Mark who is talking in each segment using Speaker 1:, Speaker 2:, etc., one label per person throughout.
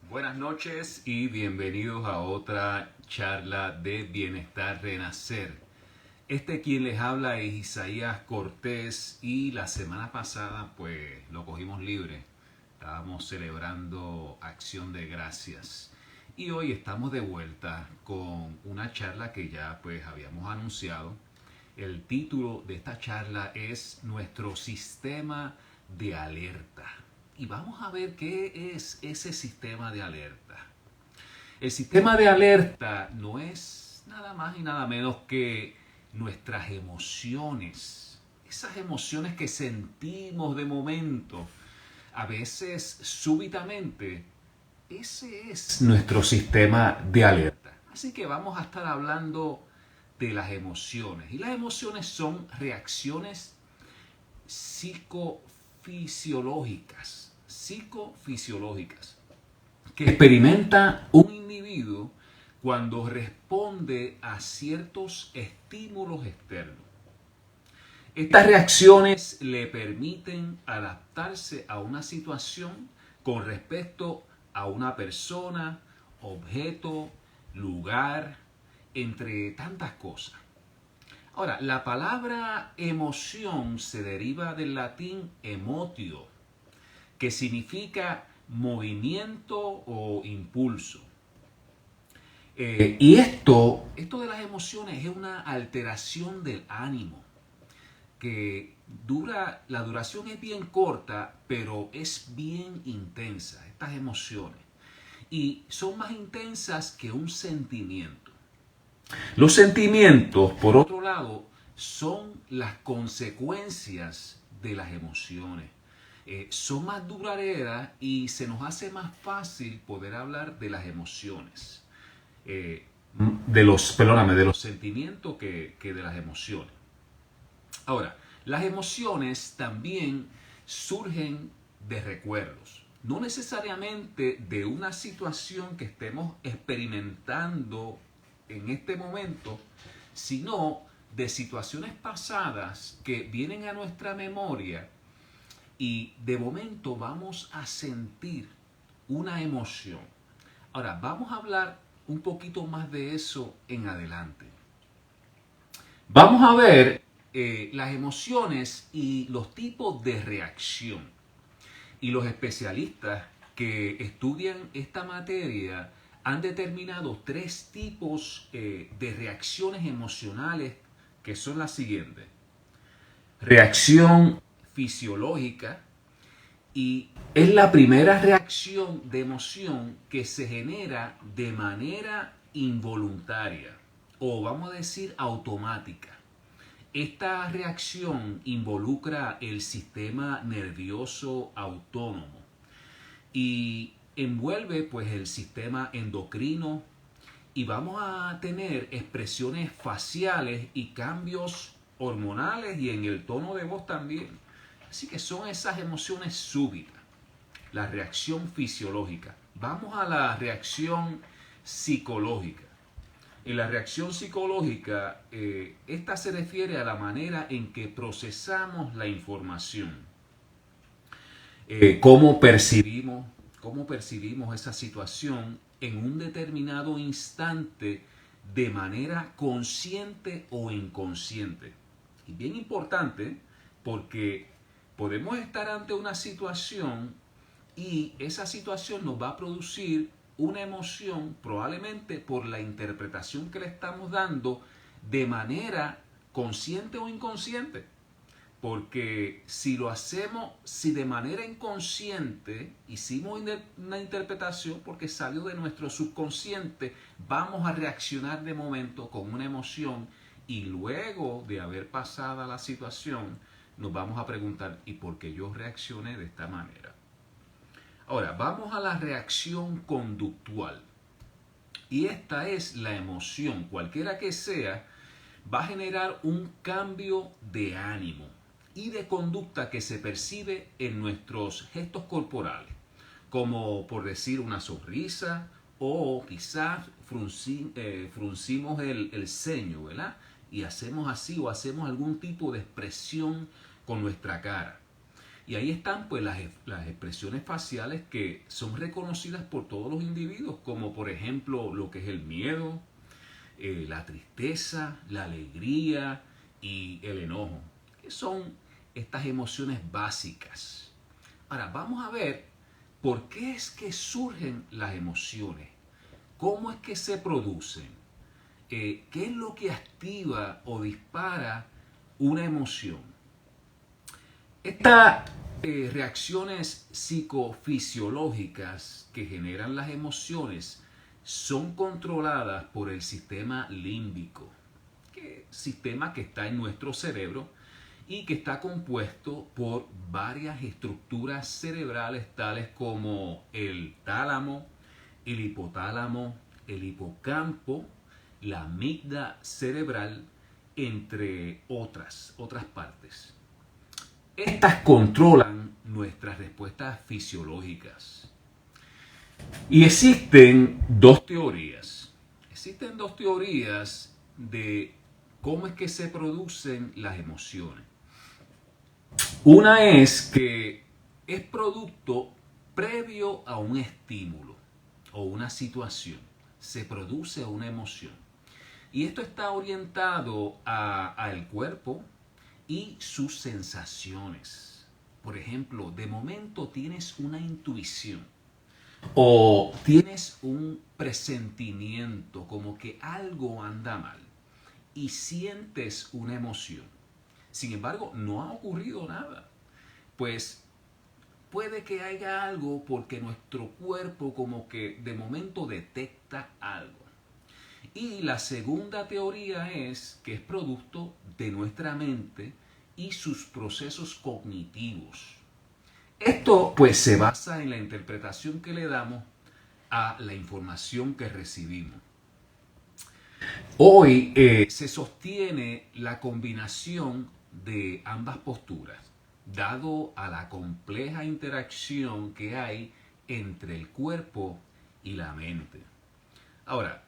Speaker 1: Buenas noches y bienvenidos a otra charla de Bienestar Renacer. Quien les habla es Isaías Cortés y la semana pasada pues lo cogimos libre. Estábamos celebrando Acción de Gracias. Y hoy estamos de vuelta con una charla que ya pues habíamos anunciado. El título de esta charla es Nuestro Sistema de Alerta. Y vamos a ver qué es ese sistema de alerta. El sistema de alerta no es nada más y nada menos que nuestras emociones. Esas emociones que sentimos de momento, a veces súbitamente. Ese es nuestro sistema de alerta. Así que vamos a estar hablando de las emociones. Y las emociones son reacciones psicofisiológicas que experimenta un individuo cuando responde a ciertos estímulos externos. Estas reacciones le permiten adaptarse a una situación con respecto a una persona, objeto, lugar, entre tantas cosas. Ahora, la palabra emoción se deriva del latín emotio, que significa movimiento o impulso. Y esto de las emociones es una alteración del ánimo, que la duración es bien corta, pero es bien intensa, estas emociones. Y son más intensas que un sentimiento. Los sentimientos, por otro lado, son las consecuencias de las emociones. Son más duraderas y se nos hace más fácil poder hablar de las emociones. De los sentimientos que de las emociones. Ahora, las emociones también surgen de recuerdos. No necesariamente de una situación que estemos experimentando en este momento, sino de situaciones pasadas que vienen a nuestra memoria y de momento vamos a sentir una emoción. Ahora, vamos a hablar un poquito más de eso en adelante. Vamos a ver las emociones y los tipos de reacción. Y los especialistas que estudian esta materia han determinado tres tipos de reacciones emocionales que son las siguientes. Reacción fisiológica, y es la primera reacción de emoción que se genera de manera involuntaria o vamos a decir automática. Esta reacción involucra el sistema nervioso autónomo y envuelve pues el sistema endocrino y vamos a tener expresiones faciales y cambios hormonales y en el tono de voz también. Así que son esas emociones súbitas, la reacción fisiológica. Vamos a la reacción psicológica. En la reacción psicológica, esta se refiere a la manera en que procesamos la información. Cómo percibimos esa situación en un determinado instante de manera consciente o inconsciente. Y bien importante porque podemos estar ante una situación y esa situación nos va a producir una emoción probablemente por la interpretación que le estamos dando de manera consciente o inconsciente. Porque si lo hacemos, si de manera inconsciente hicimos una interpretación porque salió de nuestro subconsciente, vamos a reaccionar de momento con una emoción y luego de haber pasado la situación nos vamos a preguntar ¿y por qué yo reaccioné de esta manera? Ahora, vamos a la reacción conductual. Y esta es la emoción, cualquiera que sea, va a generar un cambio de ánimo y de conducta que se percibe en nuestros gestos corporales, como por decir una sonrisa o quizás fruncimos el ceño, ¿verdad? Y hacemos así o hacemos algún tipo de expresión con nuestra cara. Y ahí están pues las expresiones faciales que son reconocidas por todos los individuos, como por ejemplo lo que es el miedo, la tristeza, la alegría y el enojo, que son estas emociones básicas. Ahora vamos a ver por qué es que surgen las emociones, cómo es que se producen, qué es lo que activa o dispara una emoción. Estas reacciones psicofisiológicas que generan las emociones son controladas por el sistema límbico, que sistema que está en nuestro cerebro y que está compuesto por varias estructuras cerebrales tales como el tálamo, el hipotálamo, el hipocampo, la amígdala cerebral, entre otras partes. Estas controlan nuestras respuestas fisiológicas. Y existen dos teorías. Existen dos teorías de cómo es que se producen las emociones. Una es que es producto previo a un estímulo o una situación. Se produce una emoción. Y esto está orientado al cuerpo y sus sensaciones. Por ejemplo, de momento tienes una intuición o tienes un presentimiento como que algo anda mal y sientes una emoción. Sin embargo, no ha ocurrido nada. Pues puede que haya algo porque nuestro cuerpo como que de momento detecta algo. Y la segunda teoría es que es producto de nuestra mente y sus procesos cognitivos. Esto pues se basa en la interpretación que le damos a la información que recibimos. Hoy se sostiene la combinación de ambas posturas, dado a la compleja interacción que hay entre el cuerpo y la mente. Ahora,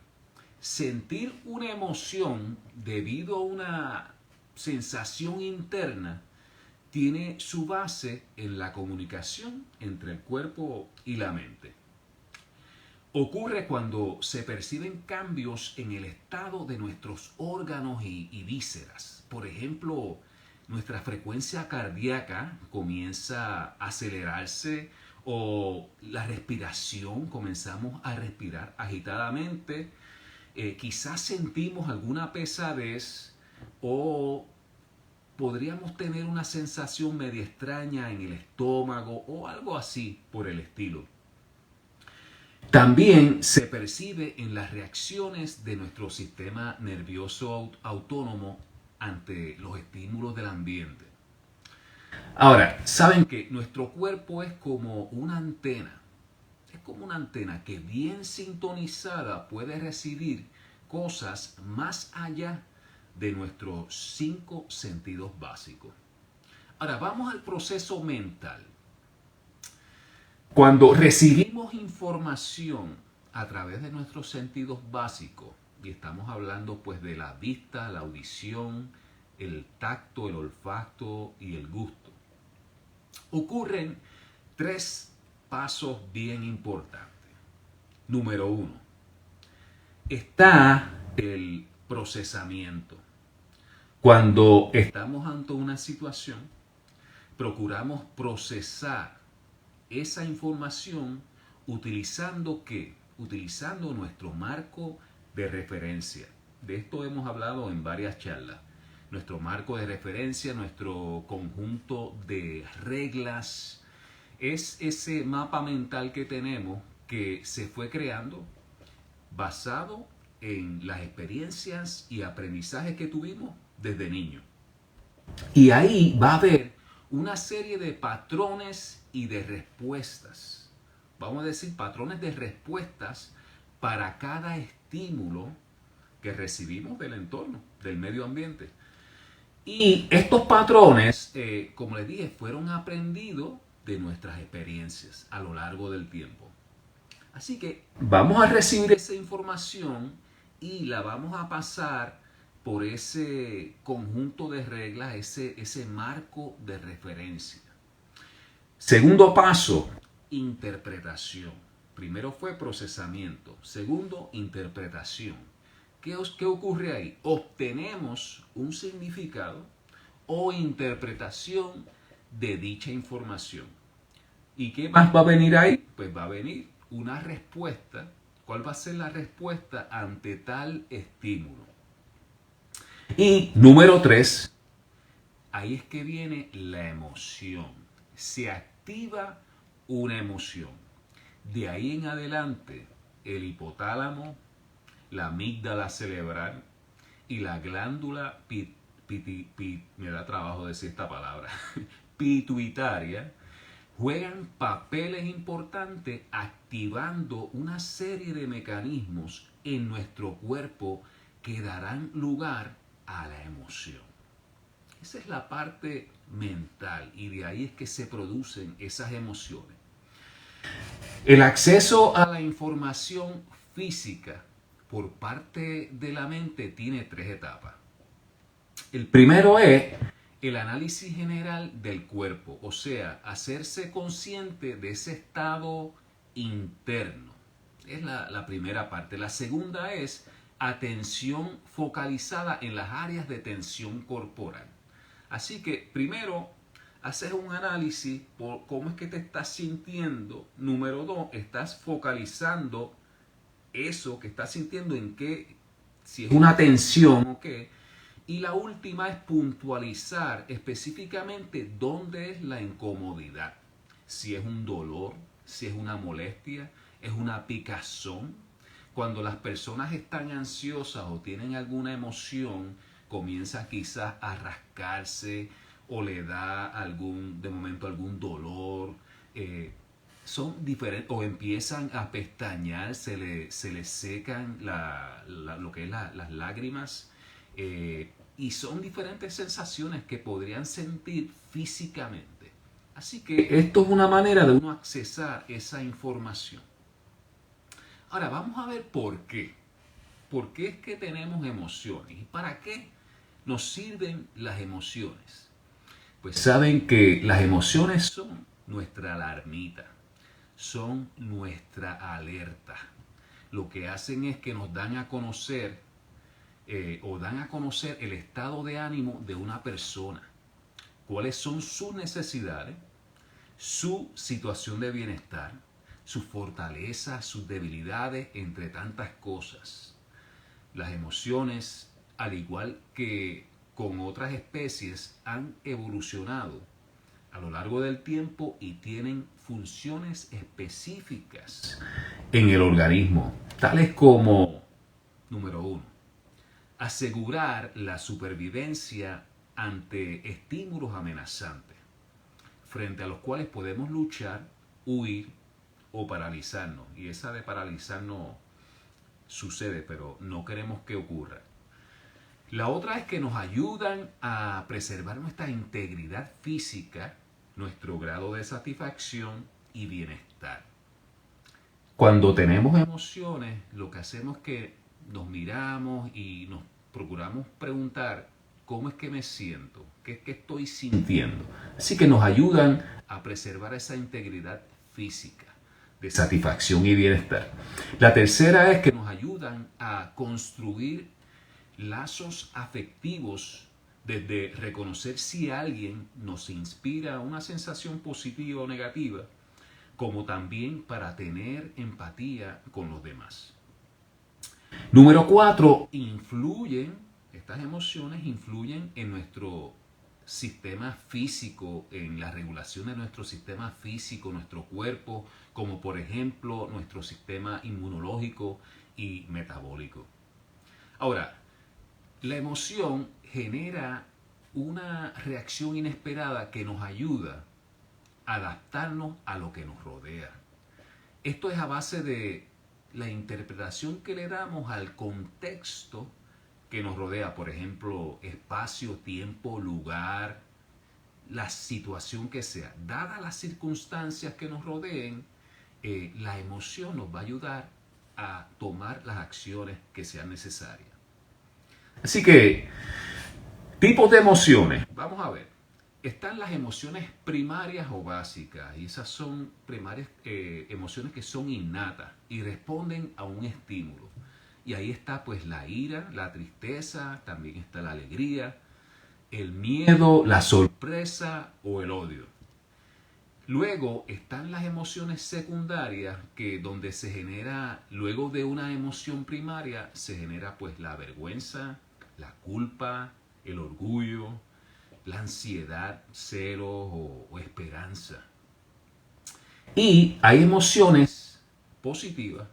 Speaker 1: sentir una emoción debido a una sensación interna tiene su base en la comunicación entre el cuerpo y la mente. Ocurre cuando se perciben cambios en el estado de nuestros órganos y vísceras. Por ejemplo, nuestra frecuencia cardíaca comienza a acelerarse o la respiración, comenzamos a respirar agitadamente. Quizás sentimos alguna pesadez o podríamos tener una sensación media extraña en el estómago o algo así por el estilo. También se percibe en las reacciones de nuestro sistema nervioso autónomo ante los estímulos del ambiente. Ahora, saben que nuestro cuerpo es como una antena. Es como una antena que bien sintonizada puede recibir cosas más allá de nuestros 5 sentidos básicos. Ahora vamos al proceso mental. Cuando recibimos información a través de nuestros sentidos básicos, y estamos hablando pues de la vista, la audición, el tacto, el olfato y el gusto, ocurren 3 pasos bien importantes. Número 1, está el procesamiento. Cuando estamos ante una situación, procuramos procesar esa información utilizando ¿qué? Utilizando nuestro marco de referencia. De esto hemos hablado en varias charlas. Nuestro marco de referencia, nuestro conjunto de reglas, es ese mapa mental que tenemos que se fue creando basado en las experiencias y aprendizajes que tuvimos desde niño. Y ahí va a haber una serie de patrones y de respuestas. Vamos a decir patrones de respuestas para cada estímulo que recibimos del entorno, del medio ambiente. Y estos patrones, como les dije, fueron aprendidos de nuestras experiencias a lo largo del tiempo. Así que vamos a recibir esa información y la vamos a pasar por ese conjunto de reglas, ese marco de referencia. Segundo paso, interpretación. Primero fue procesamiento. Segundo, interpretación. ¿Qué ocurre ahí? Obtenemos un significado o interpretación de dicha información. ¿Y qué más va a venir ahí? Pues va a venir una respuesta. ¿Cuál va a ser la respuesta ante tal estímulo? Y número 3, ahí es que viene la emoción. Se activa una emoción. De ahí en adelante, el hipotálamo, la amígdala cerebral y la glándula me da trabajo decir esta palabra, pituitaria, juegan papeles importantes activando una serie de mecanismos en nuestro cuerpo que darán lugar a la emoción. Esa es la parte mental y de ahí es que se producen esas emociones. El acceso a la información física por parte de la mente tiene 3 etapas. El primero es el análisis general del cuerpo, o sea, hacerse consciente de ese estado interno. Es la primera parte. La segunda es atención focalizada en las áreas de tensión corporal. Así que primero haces un análisis por cómo es que te estás sintiendo. Número 2, estás focalizando eso que estás sintiendo en qué, si es una tensión o qué. Y la última es puntualizar específicamente dónde es la incomodidad. Si es un dolor, si es una molestia, es una picazón. Cuando las personas están ansiosas o tienen alguna emoción, comienza quizás a rascarse o le da de momento algún dolor. Son diferentes, o empiezan a pestañear, se le secan lo que es las lágrimas. Y son diferentes sensaciones que podrían sentir físicamente. Así que esto es una manera de uno accesar esa información. Ahora vamos a ver por qué. ¿Por qué es que tenemos emociones? ¿Y para qué nos sirven las emociones? Pues saben que las emociones son nuestra alarmita, son nuestra alerta. Lo que hacen es que nos dan a conocer dan a conocer el estado de ánimo de una persona, cuáles son sus necesidades, su situación de bienestar, sus fortalezas, sus debilidades, entre tantas cosas. Las emociones, al igual que con otras especies, han evolucionado a lo largo del tiempo y tienen funciones específicas en el organismo, tales como, número 1, asegurar la supervivencia ante estímulos amenazantes, frente a los cuales podemos luchar, huir o paralizarnos. Y esa de paralizarnos sucede, pero no queremos que ocurra. La otra es que nos ayudan a preservar nuestra integridad física, nuestro grado de satisfacción y bienestar. Cuando tenemos emociones, lo que hacemos es que nos miramos y nos procuramos preguntar cómo es que me siento, qué es que estoy sintiendo. Así que nos ayudan a preservar esa integridad física de satisfacción y bienestar. La tercera es que nos ayudan a construir lazos afectivos, desde reconocer si alguien nos inspira una sensación positiva o negativa, como también para tener empatía con los demás. Número 4, estas emociones influyen en nuestro sistema físico, en la regulación de nuestro sistema físico, nuestro cuerpo, como por ejemplo nuestro sistema inmunológico y metabólico. Ahora, la emoción genera una reacción inesperada que nos ayuda a adaptarnos a lo que nos rodea. Esto es a base de la interpretación que le damos al contexto que nos rodea, por ejemplo, espacio, tiempo, lugar, la situación que sea. Dadas las circunstancias que nos rodeen, la emoción nos va a ayudar a tomar las acciones que sean necesarias. Así que, tipos de emociones. Vamos a ver. Están las emociones primarias o básicas, y esas son primarias, emociones que son innatas y responden a un estímulo. Y ahí está pues la ira, la tristeza, también está la alegría, el miedo, la sorpresa o el odio. Luego están las emociones secundarias, que donde se genera, luego de una emoción primaria, se genera pues la vergüenza, la culpa, el orgullo, la ansiedad, celos o esperanza. Y hay emociones positivas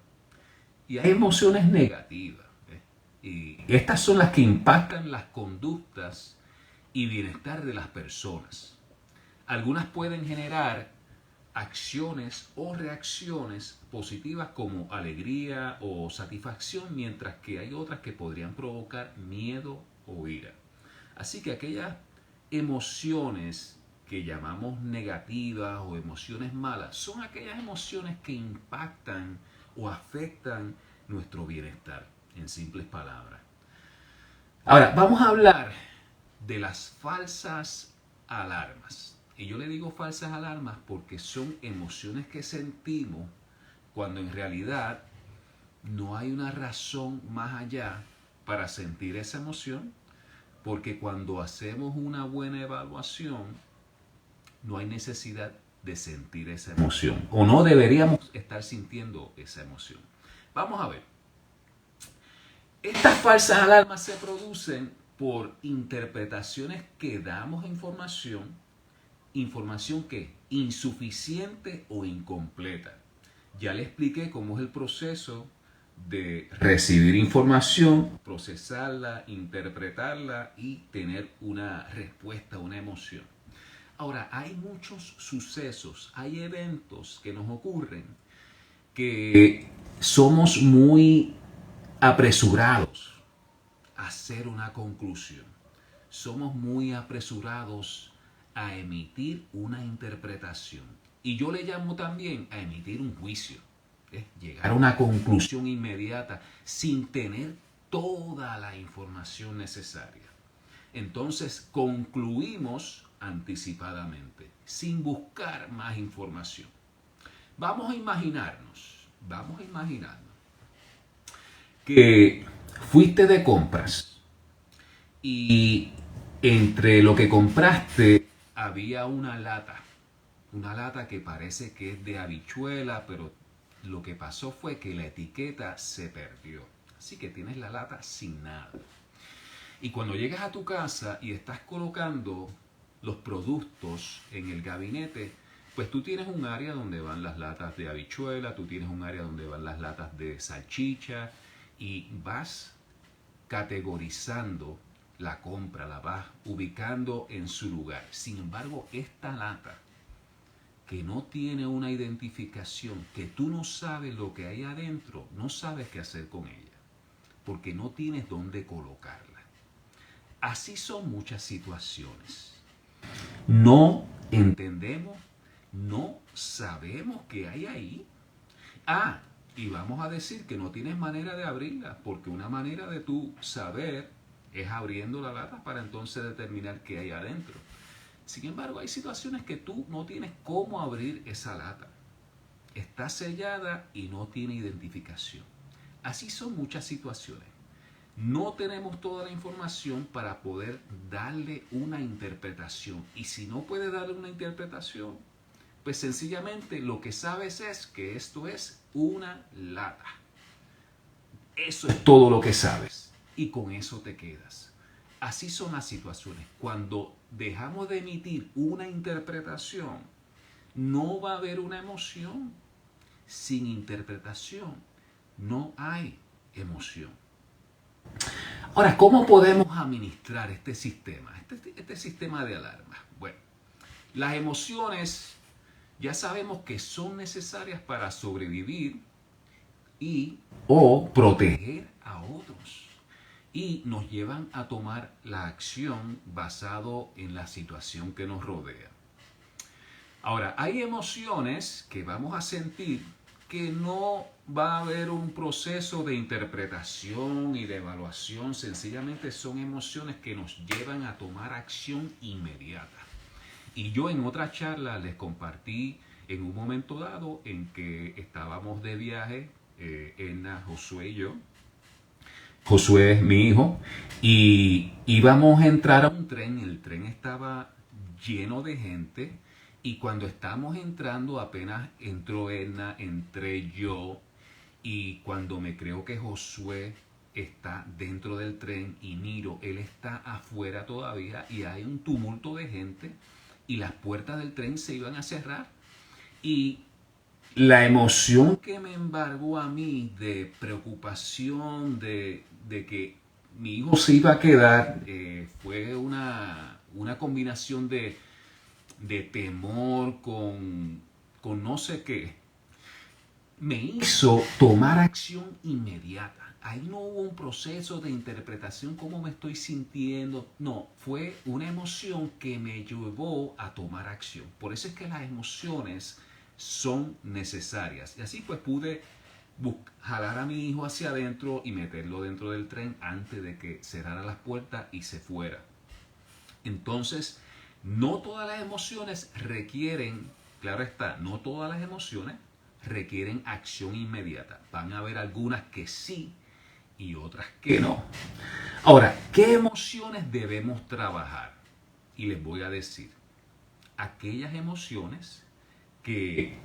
Speaker 1: y hay emociones negativas. Y estas son las que impactan las conductas y bienestar de las personas. Algunas pueden generar acciones o reacciones positivas como alegría o satisfacción, mientras que hay otras que podrían provocar miedo o ira. Así que aquellas emociones que llamamos negativas o emociones malas son aquellas emociones que impactan o afectan nuestro bienestar, en simples palabras. Ahora, vamos a hablar de las falsas alarmas. Y yo le digo falsas alarmas porque son emociones que sentimos cuando en realidad no hay una razón más allá para sentir esa emoción, porque cuando hacemos una buena evaluación no hay necesidad de sentir esa emoción, o no deberíamos estar sintiendo esa emoción. Vamos a ver. Estas falsas alarmas se producen por interpretaciones que damos información que es insuficiente o incompleta. Ya le expliqué cómo es el proceso de recibir información, procesarla, interpretarla y tener una respuesta, una emoción. Ahora, hay muchos sucesos, hay eventos que nos ocurren que somos muy apresurados a hacer una conclusión. Somos muy apresurados a emitir una interpretación. Y yo le llamo también a emitir un juicio. Llegar a una conclusión inmediata sin tener toda la información necesaria. Entonces concluimos anticipadamente, sin buscar más información. Vamos a imaginarnos que fuiste de compras y entre lo que compraste había una lata que parece que es de habichuela, pero lo que pasó fue que la etiqueta se perdió. Así que tienes la lata sin nada. Y cuando llegas a tu casa y estás colocando los productos en el gabinete, pues tú tienes un área donde van las latas de habichuela, tú tienes un área donde van las latas de salchicha y vas categorizando la compra, la vas ubicando en su lugar. Sin embargo, esta lata que no tiene una identificación, que tú no sabes lo que hay adentro, no sabes qué hacer con ella, porque no tienes dónde colocarla. Así son muchas situaciones. No entendemos, no sabemos qué hay ahí. Y vamos a decir que no tienes manera de abrirla, porque una manera de tú saber es abriendo la lata para entonces determinar qué hay adentro. Sin embargo, hay situaciones que tú no tienes cómo abrir esa lata. Está sellada y no tiene identificación. Así son muchas situaciones. No tenemos toda la información para poder darle una interpretación. Y si no puedes darle una interpretación, pues sencillamente lo que sabes es que esto es una lata. Eso es todo lo que sabes. Y con eso te quedas. Así son las situaciones. Cuando dejamos de emitir una interpretación, no va a haber una emoción. Sin interpretación no hay emoción. Ahora, ¿cómo podemos administrar este sistema? Este sistema de alarma. Bueno, las emociones ya sabemos que son necesarias para sobrevivir y o proteger a otros. Y nos llevan a tomar la acción basado en la situación que nos rodea. Ahora, hay emociones que vamos a sentir que no va a haber un proceso de interpretación y de evaluación. Sencillamente son emociones que nos llevan a tomar acción inmediata. Y yo en otra charla les compartí en un momento dado en que estábamos de viaje, Edna, Josué y yo. Josué es mi hijo, y íbamos a entrar a un tren. El tren estaba lleno de gente, y cuando estábamos entrando, apenas entró Edna, entré yo, y cuando me creo que Josué está dentro del tren y miro, él está afuera todavía y hay un tumulto de gente y las puertas del tren se iban a cerrar. Y la emoción que me embargó a mí de preocupación de que mi hijo se iba a quedar fue una combinación de temor con no sé qué. Me hizo tomar acción inmediata. Ahí no hubo un proceso de interpretación, cómo me estoy sintiendo. No, fue una emoción que me llevó a tomar acción. Por eso es que las emociones son necesarias. Y así pues pude jalar a mi hijo hacia adentro y meterlo dentro del tren antes de que cerrara las puertas y se fuera. Entonces, no todas las emociones requieren, claro está, no todas las emociones requieren acción inmediata. Van a haber algunas que sí y otras que no. Ahora, ¿qué emociones debemos trabajar? Y les voy a decir, aquellas emociones que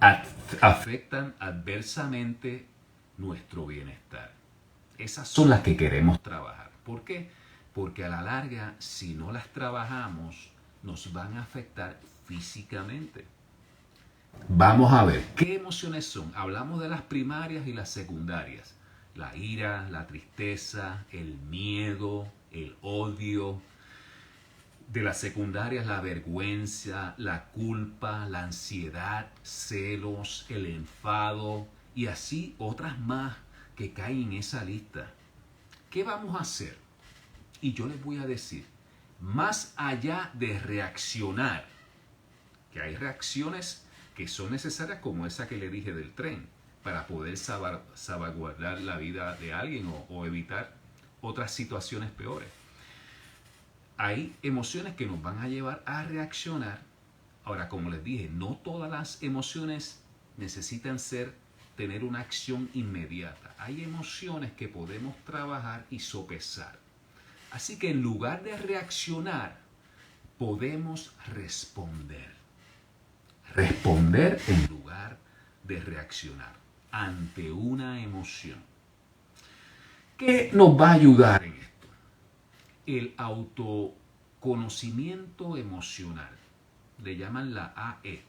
Speaker 1: afectan adversamente nuestro bienestar. Esas son las que queremos trabajar. ¿Por qué? Porque a la larga, si no las trabajamos, nos van a afectar físicamente. Vamos a ver, ¿qué emociones son? Hablamos de las primarias y las secundarias. La ira, la tristeza, el miedo, el odio. De las secundarias, la vergüenza, la culpa, la ansiedad, celos, el enfado y así otras más que caen en esa lista. ¿Qué vamos a hacer? Y yo les voy a decir, más allá de reaccionar, que hay reacciones que son necesarias como esa que le dije del tren, para poder salvaguardar la vida de alguien o evitar otras situaciones peores. Hay emociones que nos van a llevar a reaccionar. Ahora, como les dije, no todas las emociones necesitan tener una acción inmediata. Hay emociones que podemos trabajar y sopesar. Así que en lugar de reaccionar, podemos responder. Responder en lugar de reaccionar ante una emoción. ¿Qué nos va a ayudar en esto? El autoconocimiento emocional. Le llaman la AE,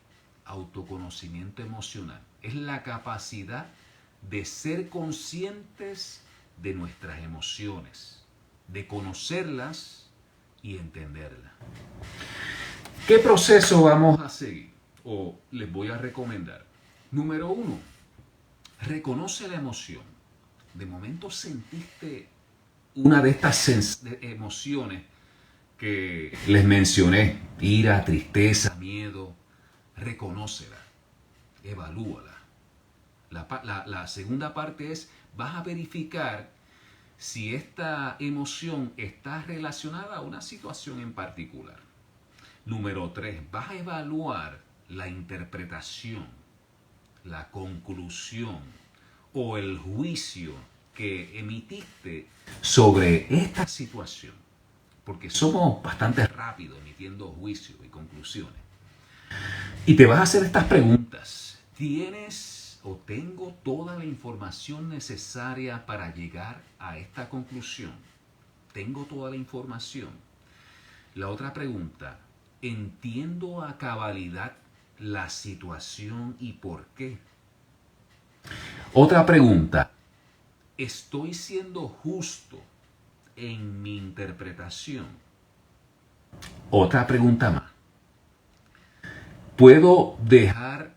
Speaker 1: autoconocimiento emocional. Es la capacidad de ser conscientes de nuestras emociones, de conocerlas y entenderlas. ¿Qué proceso vamos a seguir? O les voy a recomendar. Número 1, reconoce la emoción. De momento sentiste una de estas emociones que les mencioné, ira, tristeza, miedo, reconócela, evalúala. La segunda parte es, vas a verificar si esta emoción está relacionada a una situación en particular. Número 3, vas a evaluar la interpretación, la conclusión o el juicio que emitiste sobre esta situación. Porque somos bastante rápidos emitiendo juicios y conclusiones. Y te vas a hacer estas preguntas. ¿Tienes o tengo toda la información necesaria para llegar a esta conclusión? ¿Tengo toda la información? La otra pregunta, ¿entiendo a cabalidad la situación y por qué? Otra pregunta, ¿estoy siendo justo en mi interpretación? Otra pregunta más, ¿puedo dejar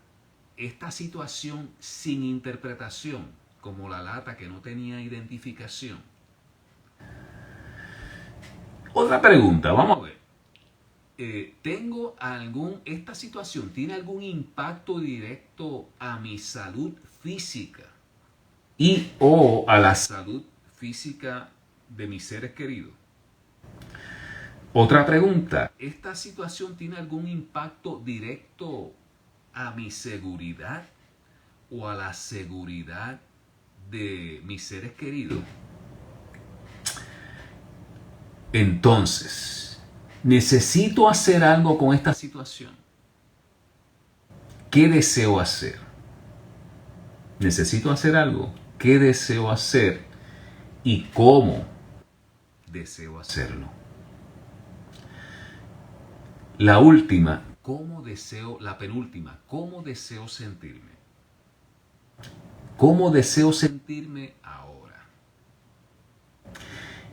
Speaker 1: esta situación sin interpretación, como la lata que no tenía identificación? Otra pregunta, vamos a ver. ¿Esta situación tiene algún impacto directo a mi salud física y o a la salud física de mis seres queridos? Otra pregunta, ¿esta situación tiene algún impacto directo a mi seguridad o a la seguridad de mis seres queridos? Entonces, necesito hacer algo con esta situación. ¿Qué deseo hacer? Necesito hacer algo. ¿Qué deseo hacer? ¿Y cómo deseo hacerlo? La última, la penúltima, ¿cómo deseo sentirme? ¿Cómo deseo sentirme ahora?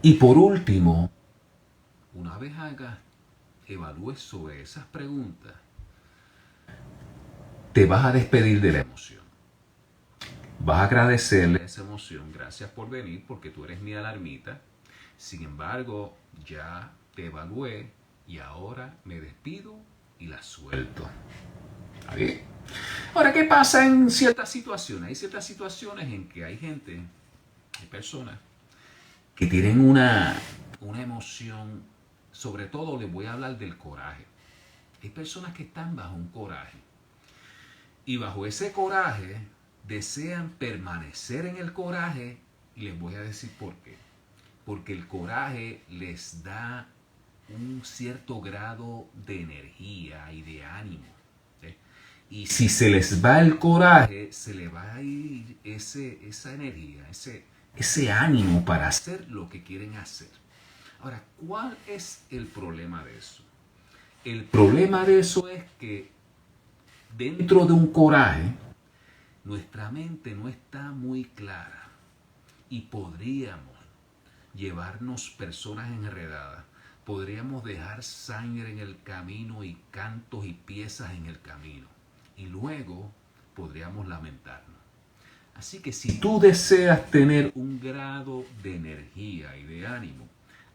Speaker 1: Y por último, una vez evalúes sobre esas preguntas, te vas a despedir de la emoción. Vas a agradecerle a esa emoción, gracias por venir, porque tú eres mi alarmita. Sin embargo, ya te evalué y ahora me despido y la suelto. ¿Está bien? Ahora, ¿qué pasa en ciertas situaciones? Hay ciertas situaciones en que hay personas que tienen una emoción, sobre todo les voy a hablar del coraje. Hay personas que están bajo un coraje y bajo ese coraje desean permanecer en el coraje y les voy a decir por qué. Porque el coraje les da un cierto grado de energía y de ánimo. ¿Sí? Y si se les va el coraje, se les va a ir esa energía, ese ánimo para hacer lo que quieren hacer. Ahora, ¿cuál es el problema de eso? El problema de eso es que dentro de un coraje, nuestra mente no está muy clara y podríamos llevarnos personas enredadas, podríamos dejar sangre en el camino y cantos y piezas en el camino y luego podríamos lamentarnos. Así que si tú deseas tener un grado de energía y de ánimo,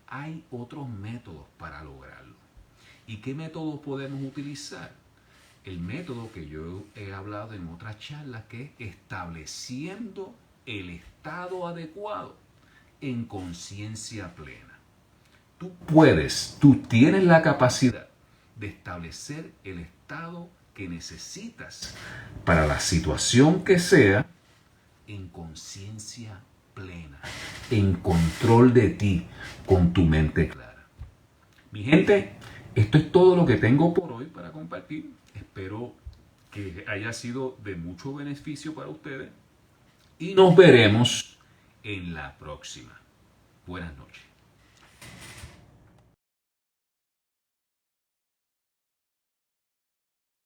Speaker 1: hay otros métodos para lograrlo. ¿Y qué métodos podemos utilizar? El método que yo he hablado en otras charlas, que es estableciendo el estado adecuado en conciencia plena. Tú tienes la capacidad de establecer el estado que necesitas para la situación que sea en conciencia plena, en control de ti, con tu mente clara. Mi gente, esto es todo lo que tengo por hoy para compartir. Espero que haya sido de mucho beneficio para ustedes y nos veremos en la próxima. Buenas noches.